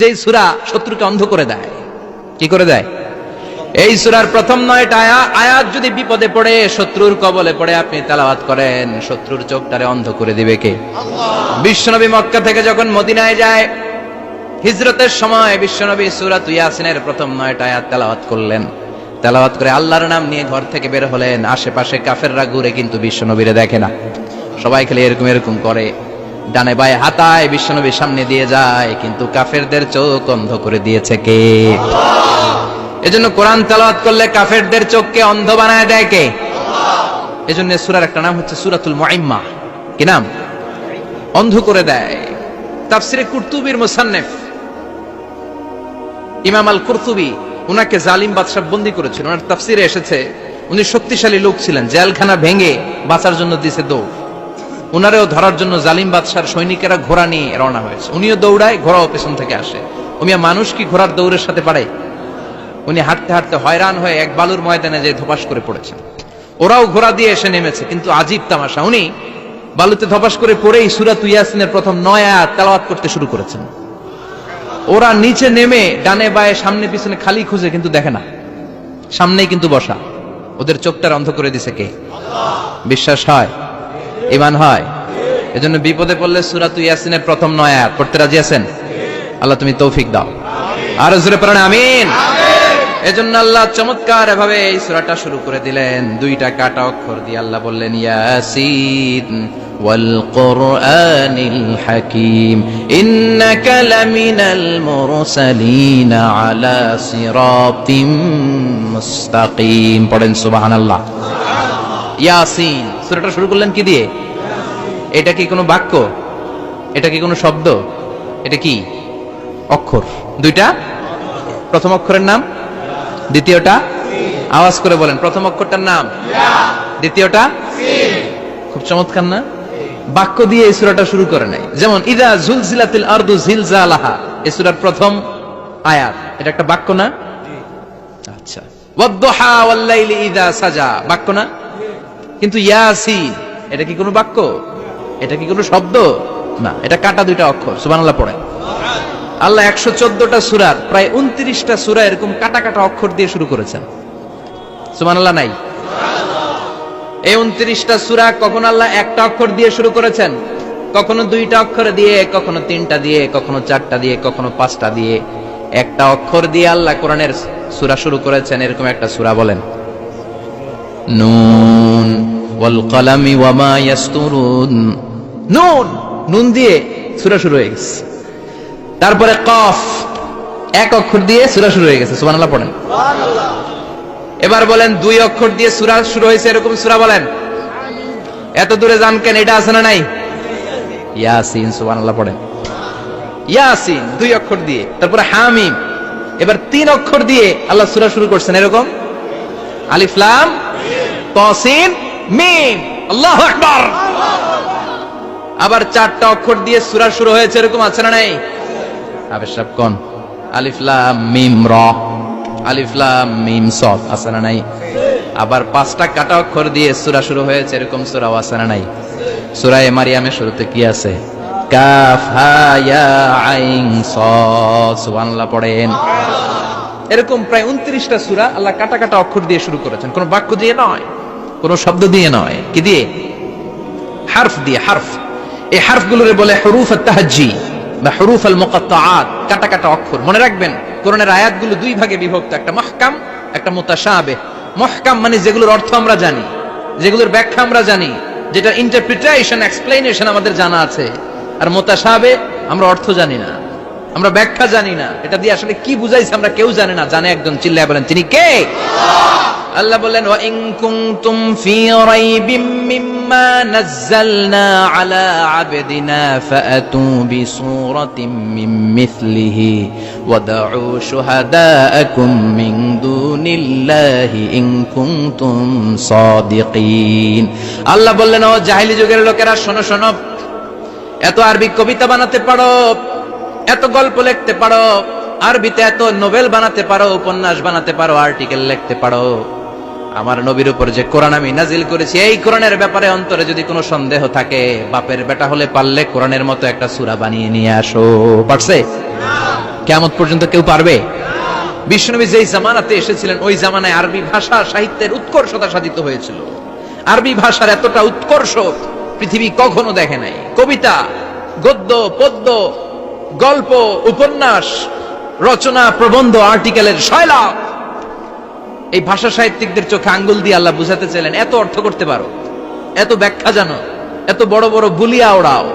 যে সূরা শত্রুকে অন্ধ করে দেয়। কি করে দেয়? এই সূরার প্রথম 9টা আয়াত যদি বিপদে পড়ে, শত্রুর কবলে পড়ে আপনি তেলাওয়াত করেন, শত্রুর চোখটারে অন্ধ করে দিবে কে? আল্লাহ। বিশ্বনবী মক্কা থেকে যখন মদিনায় যায়, হিজরতের সময় বিশ্বনবী সূরা ইয়াসিনের প্রথম 9টা আয়াত তেলাওয়াত করলেন। তেলাওয়াত করে আল্লাহর নাম নিয়ে ঘর থেকে বের হলেন। আশেপাশে কাফেররা ঘুরে কিন্তু বিশ্বনবীরে দেখে না, সবাই খালি এরকম এরকম করে, ডানে বায়ে হাতায় বিশ্বনবীর সামনে দিয়ে যায়, কিন্তু কাফেরদের চোখ অন্ধ করে দিয়েছে কে? আল্লাহ। এজন্য কোরআন তেলাওয়াত করলে কাফেরদের চোখকে অন্ধ বানায় দেয় কে? আল্লাহ। এজন্য সূরার একটা নাম হচ্ছে সূরাতুল মুআইম্মা। কি নাম? অন্ধ করে দেয়। তাফসিরে কুরতুবীর মুসান্নিফ ইমাম আল কুরতুবী, উনাকে জালিম বাদশা বন্দী করেছিল। ওনার তাফসিরে এসেছে উনি শক্তিশালী লোক ছিলেন, জেলখানা ভেঙে বাঁচার জন্য দিছে দৌড়। উনারেও ধরার জন্য জালিম বাদশার সৈনিকেরা ঘোড়া নিয়ে রওনা হয়েছে। উনিও দৌড়ায়, ঘোড়াও পেছন থেকে আসে। উমিয়া মানুষ কি ঘোড়ার দৌড়ের সাথে পারে? উনি হাঁটতে হাঁটতে হয়রান হয়ে এক বালুর ময়দানে যে ধপাস করে পড়েছেন। ওরাও ঘোড়া দিয়ে এসে নেমেছে, কিন্তু আজীব তামাশা, উনি বালুতে ধপাস করে পড়েই সূরা ইয়াসিনের প্রথম 9 আয়াত তেলাওয়াত করতে শুরু করেছেন। ওরা নিচে নেমে ডানে বায়ে সামনে পিছনে খালি খুঁজে, কিন্তু দেখে না, সামনেই কিন্তু বসা। ওদের চোখটার অন্ধ করে দিছে কে? আল্লাহ। বিশ্বাস হয়? ঈমান হয়? এজন্য বিপদে পড়লে সূরা ইয়াসিনের প্রথম 9 আয়াত পড়তে রাজি আছেন? আল্লাহ তুমি তৌফিক দাও। আর জোরে পড়েন আমিন। এজন্য আল্লাহ চমৎকার ভাবে এই সূরাটা শুরু করে দিলেন। 2টা কাটা অক্ষর দিয়ে আল্লাহ বললেন ইয়াসিন ওয়াল কুরআনিল হাকীম ইন্নাকা লামিনাল মুরসালিন আলা সিরাতিম মুস্তাকিম। পড়েন সুবহানাল্লাহ। ইয়াসিন সূরাটা শুরু করলেন কি দিয়ে? এটা কি কোনো বাক্য? এটা কি কোনো শব্দ? এটা কি অক্ষর? 2টা। প্রথম অক্ষরের নাম, দ্বিতীয়টা আওয়াজ করে বলেন, প্রথম অক্ষরটার নাম, দ্বিতীয়টা। খুব চমৎকার না? বাক্য দিয়ে এই সূরাটা শুরু করে নাই। যেমন ইযা জুলজিলাতিল আরদু জিলজালাহা, এই সূরার প্রথম আয়াত, এটা একটা বাক্য না? আচ্ছা। ওয়াদ-দুহা ওয়াল-লাইলি ইযা সাজা, বাক্য না? কিন্তু ইয়াসিন এটা কি কোনো বাক্য? এটা কি কোনো শব্দ? না, এটা কাটা 2টা অক্ষর। সুবহানাল্লাহ পড়েন। আল্লাহ 114টা সূরার প্রায় 29টা সূরা এরকম কাটা কাটা অক্ষর দিয়ে শুরু করেছেন। সুবহানাল্লাহ নাই? এই 29টা সূরা কখন আল্লাহ একটা অক্ষর দিয়ে শুরু করেছেন, কখনো 2টা অক্ষর দিয়ে, কখনো 3টা দিয়ে, কখনো 4টা দিয়ে, কখনো 5টা দিয়ে। একটা অক্ষর দিয়ে আল্লাহ কোরআনের সূরা শুরু করেছেন। এরকম একটা সূরা বলেন, নুন ওয়াল কলামি ওয়া মা ইয়াসতুরুন। নুন, নুন দিয়ে সূরা শুরু হয়ে গেছে। তারপরে কফ, এক অক্ষর দিয়ে সূরা শুরু হয়ে গেছে। সুবহানাল্লাহ পড়েন। সুবহানাল্লাহ। এবার বলেন 2 অক্ষর দিয়ে সূরা শুরু হয়েছে এরকম সূরা বলেন। এত দূরে যান কেন? এটা আছে না নাই? ইয়াসিন। সুবহানাল্লাহ পড়েন। ইয়াসিন 2 অক্ষর দিয়ে। তারপরে হামিম। এবার 3 অক্ষর দিয়ে আল্লাহ সূরা শুরু করছেন এরকম, আলিফ লাম তা সিন মিম। আল্লাহু আকবার। আবার 4টা অক্ষর দিয়ে সূরা শুরু হয়েছে এরকম আছে না নাই? আবেশাব কোন? আলিফ লাম মিম রা, আলিফ লাম মিম সাদ, আছে না নাই? আবার 5টা কাটা অক্ষর দিয়ে সূরা শুরু হয়েছে এরকম সূরাও আছে না নাই? সূরা মারিয়ামের শুরুতে কি আছে? কাফ হা ইয়া আইন সাদ। সুবহানাল্লাহ পড়েন। এরকম প্রায় 29টা সূরা আল্লাহ কাটা কাটা অক্ষর দিয়ে শুরু করেছেন। কোনো বাক্য দিয়ে নয়, কোনো শব্দ দিয়ে নয়। কি দিয়ে? হারফ দিয়ে। হারফ, এই হারফগুলোরে বলে হুরুফ আত-তাহজ্জি বা হুরুফ আল-মুকাত্তাআত, কাটা কাটা অক্ষর। মনে রাখবেন কোরআনের আয়াতগুলো 2 ভাগে বিভক্ত, একটা মুহকাম, একটা মুতাশাবিহ। মুহকাম মানে যেগুলোর অর্থ আমরা জানি, যেগুলোর ব্যাখ্যা আমরা জানি, যেটা ইন্টারপ্রিটেশন, এক্সপ্লেনেশন আমাদের জানা আছে। আর মুতাশাবিহ আমরা অর্থ জানি না, আমরা ব্যাখ্যা জানি না, এটা দিয়ে আসলে কি বুঝাইছে আমরা কেউ জানে না। জানে একজন, চিল্লায় বলেন তিনি কে? আল্লাহ। আল্লাহ বলেন ওয়া ইন কুনতুম ফি রাইবিম মিম্মা নাযালনা আলা আবদিনা ফাআতু বিসূরাতিন মিন মিথলিহি ওয়াদউ শুহাদাআকুম মিন দুনিল্লাহি ইন কুনতুম সাদিকিন। আল্লাহ বললেন ও জাহেলি যুগের লোকেরা, শোনো শোনো, এত আরবি কবিতা বানাতে পারো, এত গল্প লিখতে পারো, আরবিতে এত নোবেল বানাতে পারো, উপন্যাস বানাতে পারো, আর্টিকেল লিখতে পারো, আমার নবীর উপর যে কোরআন আমি নাজিল করেছি এই কোরআনের ব্যাপারে অন্তরে যদি কোনো সন্দেহ থাকে, বাপের বেটা হলে পারলে কোরআনের মতো একটা সূরা বানিয়ে নিয়ে আসো। পারছে? কিয়ামত পর্যন্ত কেউ পারবে? বিশ্বনবী যেই জামানাতে এসেছিলেন ওই জামানায় আরবি ভাষা সাহিত্যের উৎকর্ষতা সাধিত হয়েছিল। আরবি ভাষার এতটা উৎকর্ষ পৃথিবী কখনো দেখে নাই। কবিতা, গদ্য, পদ্য, গল্প, উপন্যাস, রচনা, প্রবন্ধ, আর্টিকেলের শৈলাভ। এই ভাষা সাহিত্যিকদের চোখে আঙ্গুল দিয়ে আল্লাহ বুঝাতে চাইলেন, এত অর্থ করতে পারো, এত ব্যাখ্যা জানো, এত বড় বড় বুলিয়া ওড়াও,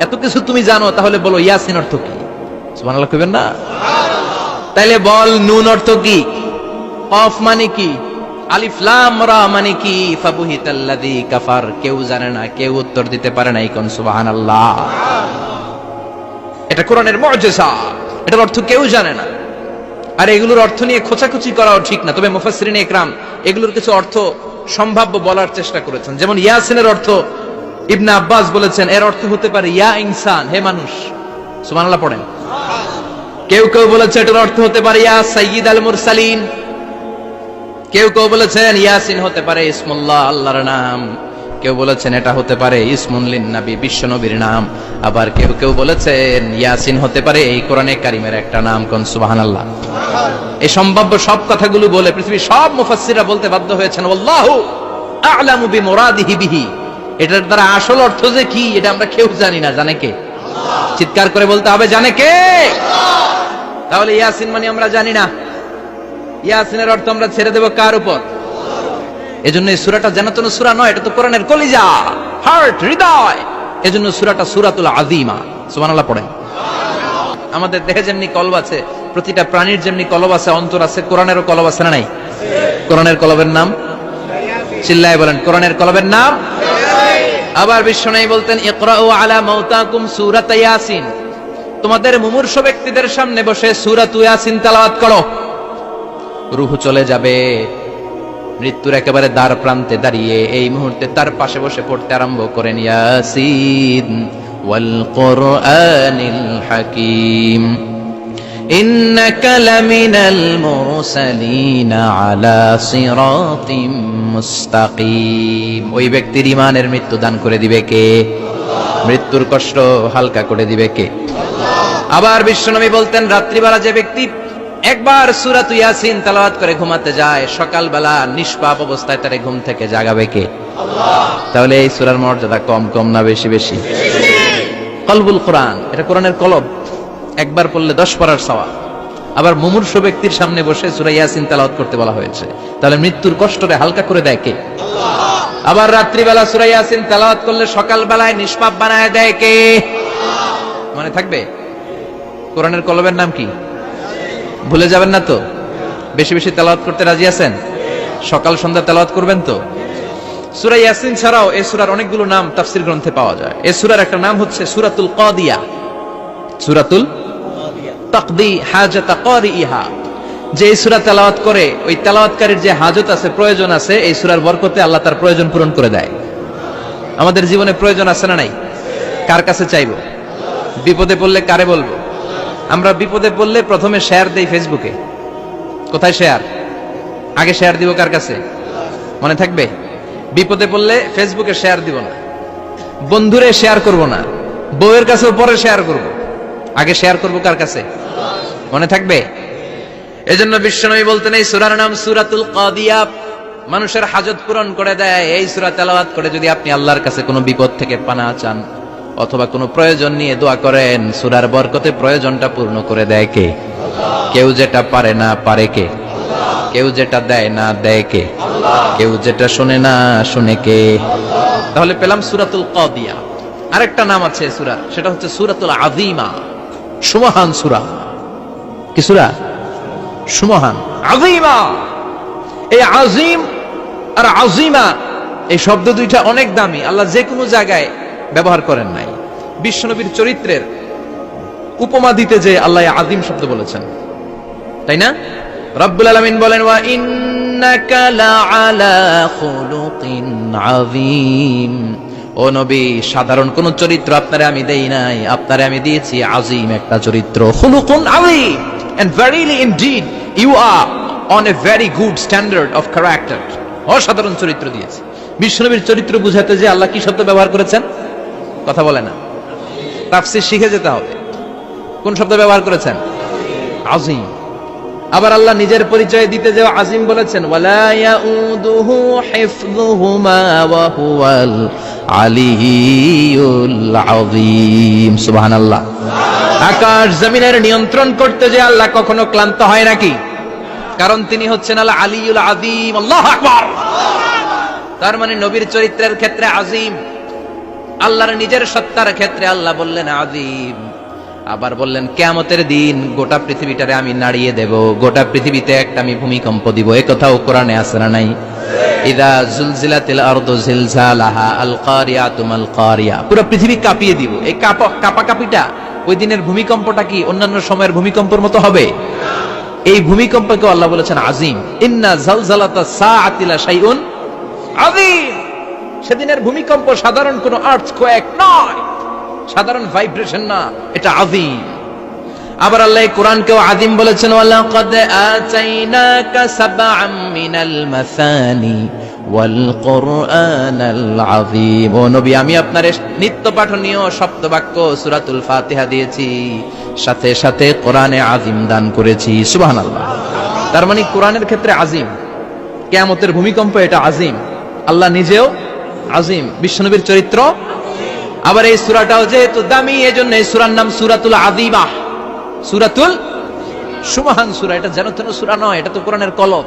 এত কিছু তুমি জানো, তাহলে বলো ইয়াসিন অর্থ কি? সুবহানাল্লাহ কইবেন না? তাইলে বল নুন অর্থ কি, কফ মানে কি, আলিফ লাম রা মানে কি, ফাবুহিতাল্লাযী কাফার। কেউ জানে না, কেউ উত্তর দিতে পারে না। কোন সুবহানাল্লাহ। এটা কোরআনের মুআজিজা, এটার অর্থ কেউ জানে না। আর এগুলোর অর্থ নিয়ে খোঁচাখুচি করাও ঠিক না। তবে মুফাসসিরিন ইকরাম এগুলোর কিছু অর্থ সম্ভাব্য বলার চেষ্টা করেছেন। যেমন ইয়াসিনের অর্থ ইবনে আব্বাস বলেছেন, এর অর্থ হতে পারে ইয়া ইনসান, হে মানুষ। সুবহানাল্লাহ পড়েন। কেউ কেউ বলেছে এটার অর্থ হতে পারে ইয়া সাইয়্যিদ আল মুরসালিন। কেউ কেউ বলেছেন ইয়াসিন হতে পারে ইসমুল্লাহ, আল্লাহর নাম। কেউ বলেছেন এটা হতে পারে ইসমুন লিন নবী, বিশ্ব নবীর নাম। আবার কেউ কেউ বলেছেন ইয়াসিন হতে পারে এই কোরআনে কারিমের একটা নাম। কোন সুবহানাল্লাহ। এই সম্ভাব্য সব কথাগুলো বলে পৃথিবীর সব মুফাসসিররা বলতে বাধ্য হয়েছেন আল্লাহু আ'লামু বিমুরাদিহি বিহি। এটার দ্বারা আসল অর্থ যে কি এটা আমরা কেউ জানি না। জানে কে? আল্লাহ। চিৎকার করে বলতে হবে, জানে কে? আল্লাহ। তাহলে ইয়াসিন মানে আমরা জানি না। ইয়াসিনের অর্থ আমরা ছেড়ে দেব কার উপর? এজন্য এই সূরাটা যেন তেন সূরা নয়, এটা তো কোরআনের কলিজা, হার্ট, হৃদয়। এজন্য সূরাটা সূরাতুল আযীমা। সুবহানাল্লাহ পড়েন। আমাদের দেহে যেমনি কলব আছে, প্রতিটা প্রাণীর যেমনি কলব আছে, অন্তর আছে, কোরআনেরও কলব আছে না নাই? কোরআনের কলবের নাম চিল্লায় বলেন, কোরআনের কলবের নাম। আবার বিশ্বনবী বলতেন, ইকরাউ আলা মাউতাকুম সূরাত ইয়াসিন। তোমাদের মুমূর্ষ ব্যক্তিদের সামনে বসে সূরাত ইয়াসিন তেলাওয়াত করো। রূহ চলে যাবে, মৃত্যুর একেবারে দ্বার প্রান্তে দাঁড়িয়ে এই মুহূর্তে তার পাশে বসে পড়তে আরম্ভ করেন, ইয়াসিন ওয়াল কুরআনিল হাকীম ইন্নাকা লামিনাল মুরসালিনা আলা সিরাতিম মুস্তাকিম। ওই ব্যক্তির ঈমানের মৃত্যু দান করে দিবে কে? আল্লাহ। মৃত্যুর কষ্ট হালকা করে দিবে কে? আল্লাহ। আবার বিশ্বনবী বলতেন, রাত্রিবেলা যে ব্যক্তি একবার সূরাত ইয়াসিন তেলাওয়াত করে ঘুমাতে যায়, সকালবেলা নিষ্পাপ অবস্থায় তারে ঘুম থেকে জাগাবে কে? আল্লাহ। তাহলে এই সূরার মর্যাদা কম কম না বেশি বেশি? কলবুল কোরআন, এটা কোরআনের কলব। একবার পড়লে 10 পড়ার সওয়াব। আবার মুমূর্ষ ব্যক্তির সামনে বসে সূরা ইয়াসিন তেলাওয়াত করতে বলা হয়েছে, তাহলে মৃত্যুর কষ্টটা হালকা করে দেয় কে? আল্লাহ। আবার রাত্রিবেলা সূরা ইয়াসিন তেলাওয়াত করলে সকালবেলায় নিষ্পাপ বানায় দেয় কে? আল্লাহ। মনে থাকবে? কোরআনের কলবের নাম কি? ভুলে যাবেন না তো? বেশি বেশি তেলাওয়াত করতে রাজি আছেন? সকাল সন্ধ্যা তেলাওয়াত করবেন তো? সূরা ইয়াসিন ছাড়াও এই সূরার অনেকগুলো নাম তাফসীর গ্রন্থে পাওয়া যায়। এই সূরার একটা নাম হচ্ছে সূরাতুল কাদিয়া। সূরাতুল তাকদি হাজাত কারিহা। যে এই সূরা তেলাওয়াত করে ওই তেলাওয়াতকারীর যে হাজত আছে, প্রয়োজন আছে, এই সূরার বরকতে আল্লাহ তার প্রয়োজন পূরণ করে দেয়। আমাদের জীবনে প্রয়োজন আছে না নাই? কার কাছে চাইবো? বিপদে পড়লে কারে বলবো? আমরা বিপদে পড়লে প্রথমে শেয়ার দেই ফেসবুকে। কোথায় শেয়ার? আগে শেয়ার দিব কার কাছে? মনে থাকবে? বিপদে পড়লে ফেসবুকে শেয়ার দিব না, বন্ধুরে শেয়ার করব না, বউয়ের কাছেও পরে শেয়ার করব, আগে শেয়ার করব কার কাছে? মনে থাকবে? এজন্য বিশ্বনবী বলতেন এই সূরার নাম সূরাতুল কাদিয়া। মানুষের হাজত পূরণ করে দেয়। এই সূরা তেলাওয়াত করে যদি আপনি আল্লাহর কাছে কোনো বিপদ থেকে পানাহ চান অথবা কোনো প্রয়োজন নিয়ে দোয়া করেন, সূরার বরকতে প্রয়োজনটা পূর্ণ করে দেয় কে? আল্লাহ। কেউ যেটা পারে না পারে কে? আল্লাহ। কেউ যেটা দেয় না দেয় কে? আল্লাহ। কেউ যেটা শুনে না শুনে কে? আল্লাহ। তাহলে পেলাম সূরাতুল কাদিয়া। আরেকটা নাম আছে সূরা, সেটা হচ্ছে সূরাতুল আযীমা, সুমহান সূরা। কি সূরা? সুমহান, আযীমা। এই আযীম আর আযীমা এই শব্দ দুইটা অনেক দামি। আল্লাহ যে কোনো জায়গায় ব্যবহার করেন নাই। বিশ্বনবীর চরিত্রের উপমা দিতে যে আল্লাহ আযীম শব্দ বলেছেন, তাই না? রব্বুল আলামিন বলেন, ওয়া ইন্নাকা লাআলা খুলুকিন আযীম। ও নবী, সাধারণ কোন চরিত্র আপনারে আমি দেই নাই, আপনারে আমি দিয়েছি আযীম একটা চরিত্র। খুলুকুন আযীম, and verily indeed you are on a very good standard of character. অসাধারণ চরিত্র দিয়েছি। বিশ্বনবীর চরিত্র বুঝাতে যে আল্লাহ কি শব্দ ব্যবহার করেছেন? কথা বলে না। তাফসীর শিখে যেতে হবে। কোন শব্দ ব্যবহার করেছেন? আযীম। আবার আল্লাহ নিজের পরিচয় দিতে যে আযীম বলেছেন, ওয়ালা ইয়াউদুহু হিফযুহুমা ওয়া হুয়াল আলিয়্যুল আযীম। সুবহানাল্লাহ। আকাশ জমিনের নিয়ন্ত্রণ করতে যে আল্লাহ কখনো ক্লান্ত হয় নাকি? কারণ তিনি হচ্ছেন আল আলিয়্যুল আযীম। আল্লাহু আকবার। তার মানে নবীর চরিত্রের ক্ষেত্রে আযীম, আল্লাহর নিজের সত্তার ক্ষেত্রে আল্লাহ বললেন আযীম। আবার বললেন কিয়ামতের দিন গোটা পৃথিবীটারে আমি নাড়িয়ে দেব, গোটা পৃথিবীতে একটা আমি ভূমিকম্প দিব। এই কথাও কোরআনে আছে না নাই? ইদা জুলজিলাতিল আরদু জিলজালাহা আল কারিয়াতু মাল কারিয়া। পুরো পৃথিবী কাঁপিয়ে দিব। এই কাঁপাকাঁপিটা ওই দিনের ভূমিকম্পটা কি অন্যান্য সময়ের ভূমিকম্পের মতো হবে? এই ভূমিকম্পকে আল্লাহ বলেছেন আযীম। ইন্না জালজালাতাস সাআতি লা শাইউন আযীম। সেদিনের ভূমিকম্প সাধারণ কোনো আর্থকোয়েক নয়, সাধারণ ভাইব্রেশন না, এটা আযীম। আবার আল্লাহ কোরআনকেও আযীম বলেছেন, ওয়ালাকাদ আতাইনাকা সাবআম মিনাল মাসানি ওয়াল কুরআনাল আযীম। ও নবী, আমি আপনার নিত্য পাঠনীয় সপ্তবাক্য সূরাতুল ফাতিহা দিয়েছি, সাথে সাথে কোরআনে আযীম দান করেছি। সুবহানাল্লাহ। তার মানে কোরআনের ক্ষেত্রে আযীম, কিয়ামতের ভূমিকম্প এটা আযীম, আল্লাহ নিজেও আযীম, বিশ্বনবীর চরিত্র। আবার এই সূরাটাও যেহেতু দামি, এজন্য এই সূরার নাম সূরাতুল আযীমা, সূরাতুল সুবহান সূরা। এটা যেন তেন সূরা নয়, এটা তো কোরআনের কলম।